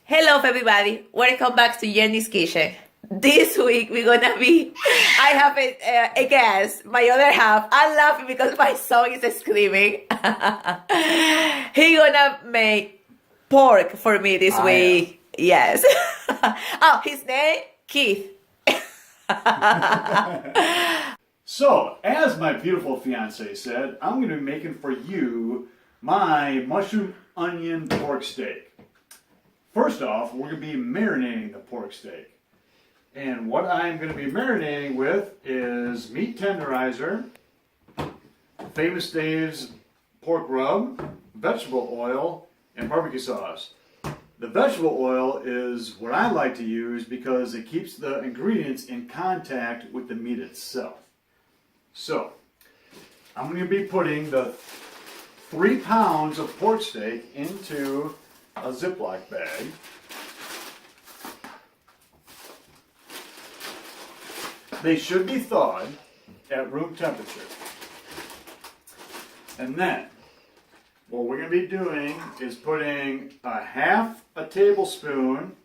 Hello everybody, welcome back to Jenny's Kitchen. This week we're gonna be, I have a guest, my other half. I'm laughing because my son is screaming. He gonna make pork for me this week. Yes. Oh, his name, Keith. So, as my beautiful fiance said, I'm going to be making for you my mushroom onion pork steak. First off, we're going to be marinating the pork steak. And what I'm going to be marinating with is meat tenderizer, Famous Dave's pork rub, vegetable oil, and barbecue sauce. The vegetable oil is what I like to use because it keeps the ingredients in contact with the meat itself. So, I'm going to be putting the 3 pounds of pork steak into a Ziploc bag. They should be thawed at room temperature. And then, what we're going to be doing is putting a half a tablespoon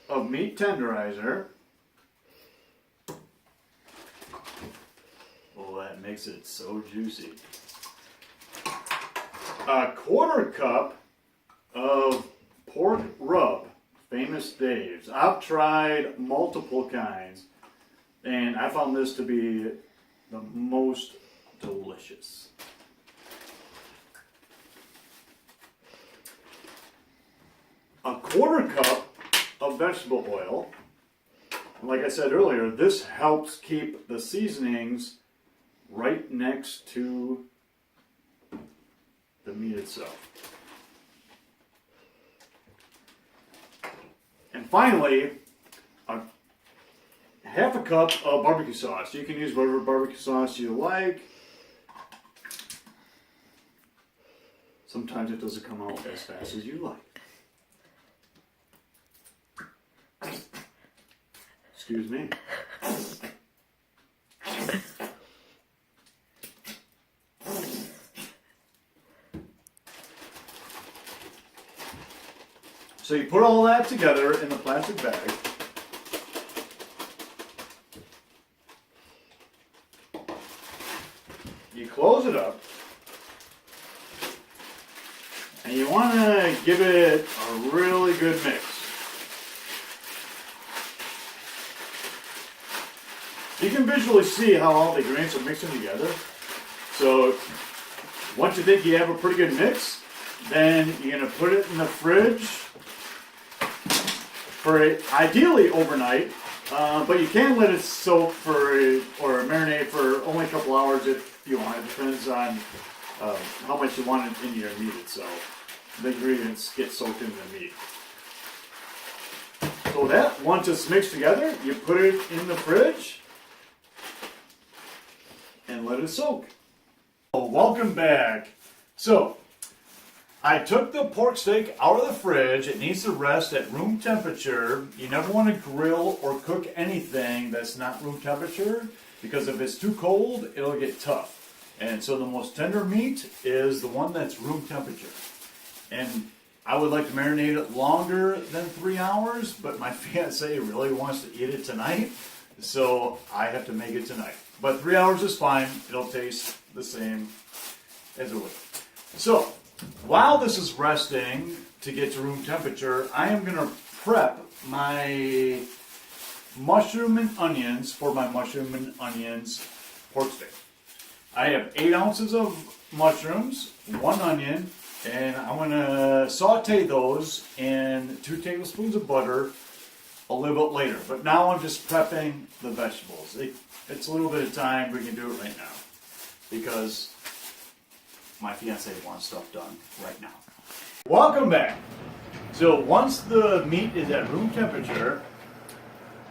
of meat tenderizer. Oh, that makes it so juicy. A quarter cup of pork rub, Famous Dave's. I've tried multiple kinds, and I found this to be the most delicious. A quarter cup of vegetable oil. And like I said earlier, this helps keep the seasonings right next to the meat itself. And finally, half a cup of barbecue sauce. You can use whatever barbecue sauce you like. Sometimes it doesn't come out as fast as you like. Excuse me. So you put all that together in the plastic bag. You close it up. And you want to give it a really good mix. You can visually see how all the ingredients are mixing together. So once you think you have a pretty good mix, then you're going to put it in the fridge for ideally overnight, but you can let it soak or marinate for only a couple hours if you want. It depends on how much you want it in your meat itself. The ingredients get soaked into the meat. So that, once it's mixed together, you put it in the fridge and let it soak. Welcome back. So, I took the pork steak out of the fridge. It needs to rest at room temperature. You never want to grill or cook anything that's not room temperature, because if it's too cold, it'll get tough. And so the most tender meat is the one that's room temperature. And I would like to marinate it longer than 3 hours, but my fiance really wants to eat it tonight, so I have to make it tonight. But 3 hours is fine. It'll taste the same as it would. So, while this is resting to get to room temperature, I am going to prep my mushroom and onions for my mushroom and onions pork steak. I have 8 ounces of mushrooms, 1 onion, and I'm going to saute those in 2 tablespoons of butter a little bit later. But now I'm just prepping the vegetables. It's a little bit of time. We can do it right now because my fiance wants stuff done right now. Welcome back. So once the meat is at room temperature,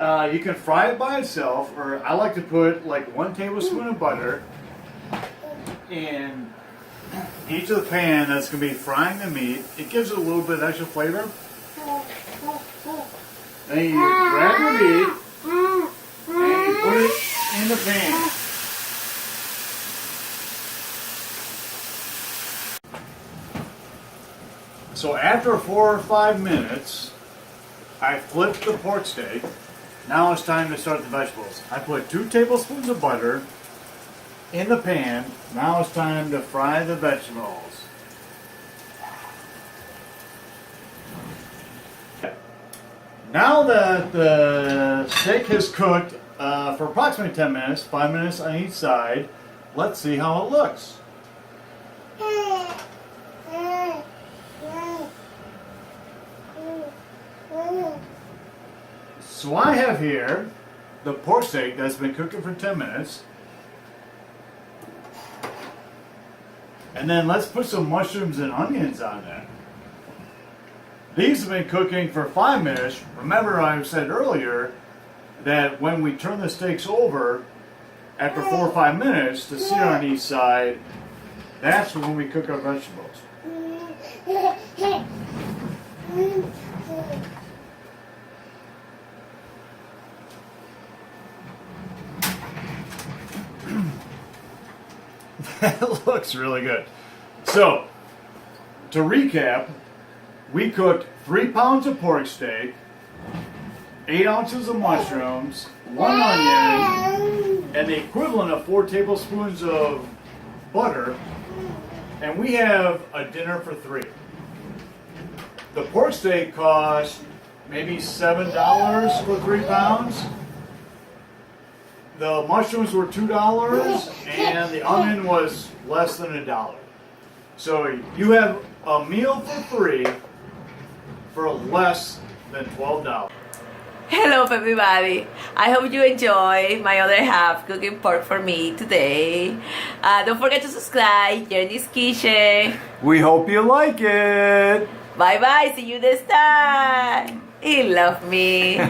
you can fry it by itself, or I like to put like 1 tablespoon of butter in each of the pan that's going to be frying the meat. It gives it a little bit of extra flavor. Then you grab your meat and you put it in the pan. So after 4 or 5 minutes, I flipped the pork steak. Now it's time to start the vegetables. I put 2 tablespoons of butter in the pan. Now it's time to fry the vegetables. Now that the steak has cooked for approximately 10 minutes, 5 minutes on each side, let's see how it looks. So I have here the pork steak that's been cooking for 10 minutes. And then let's put some mushrooms and onions on there. These have been cooking for 5 minutes. Remember, I said earlier that when we turn the steaks over after 4 or 5 minutes to sear on each side, that's when we cook our vegetables. That looks really good. So, to recap, we cooked 3 pounds of pork steak, 8 ounces of mushrooms, 1 onion, and the equivalent of 4 tablespoons of butter, and we have a dinner for 3. The pork steak cost maybe $7 for 3 pounds. The mushrooms were $2, and the onion was less than $1. So you have a meal for free for less than $12. Hello everybody. I hope you enjoy my other half cooking pork for me today. Don't forget to subscribe, Jenny's Kitchen. We hope you like it. Bye bye, see you next time. He love me.